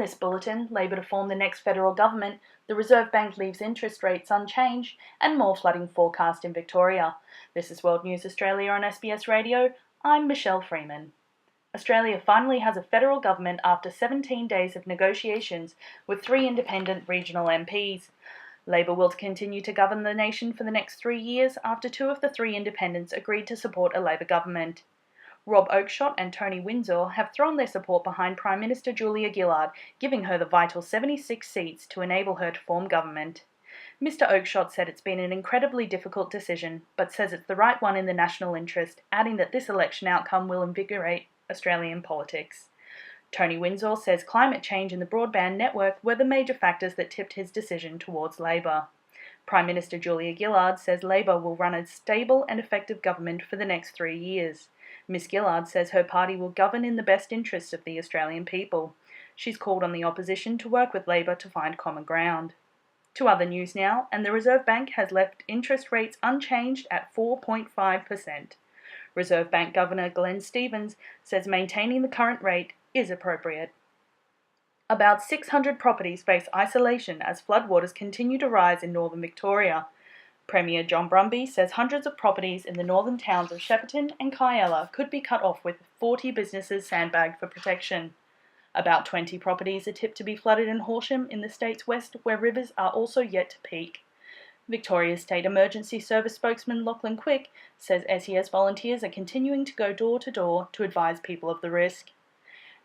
this bulletin, Labor to form the next federal government, the Reserve Bank leaves interest rates unchanged, and more flooding forecast in Victoria. This is World News Australia on SBS Radio. I'm Michelle Freeman. Australia finally has a federal government after 17 days of negotiations with 3 independent regional MPs. Labor will continue to govern the nation for the next 3 years after 2 of the 3 independents agreed to support a Labor government. Rob Oakeshott and Tony Windsor have thrown their support behind Prime Minister Julia Gillard, giving her the vital 76 seats to enable her to form government. Mr Oakeshott said it's been an incredibly difficult decision, but says it's the right one in the national interest, adding that this election outcome will invigorate Australian politics. Tony Windsor says climate change and the broadband network were the major factors that tipped his decision towards Labor. Prime Minister Julia Gillard says Labor will run a stable and effective government for the next 3 years. Ms Gillard says her party will govern in the best interests of the Australian people. She's called on the opposition to work with Labor to find common ground. To other news now, and the Reserve Bank has left interest rates unchanged at 4.5%. Reserve Bank Governor Glenn Stevens says maintaining the current rate is appropriate. About 600 properties face isolation as floodwaters continue to rise in northern Victoria. Premier John Brumby says hundreds of properties in the northern towns of Shepparton and Kialla could be cut off with 40 businesses sandbagged for protection. About 20 properties are tipped to be flooded in Horsham in the state's west, where rivers are also yet to peak. Victoria's State Emergency Service spokesman Lachlan Quick says SES volunteers are continuing to go door to door to advise people of the risk.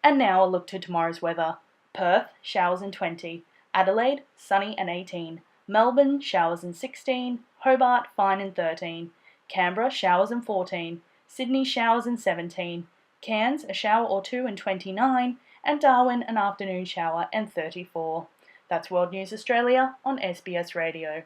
And now a look to tomorrow's weather. Perth, showers and 20. Adelaide, sunny and 18. Melbourne, showers and 16. Hobart, fine and 13. Canberra, showers and 14. Sydney, showers and 17. Cairns, a shower or 2 and 29. And Darwin, an afternoon shower and 34. That's World News Australia on SBS Radio.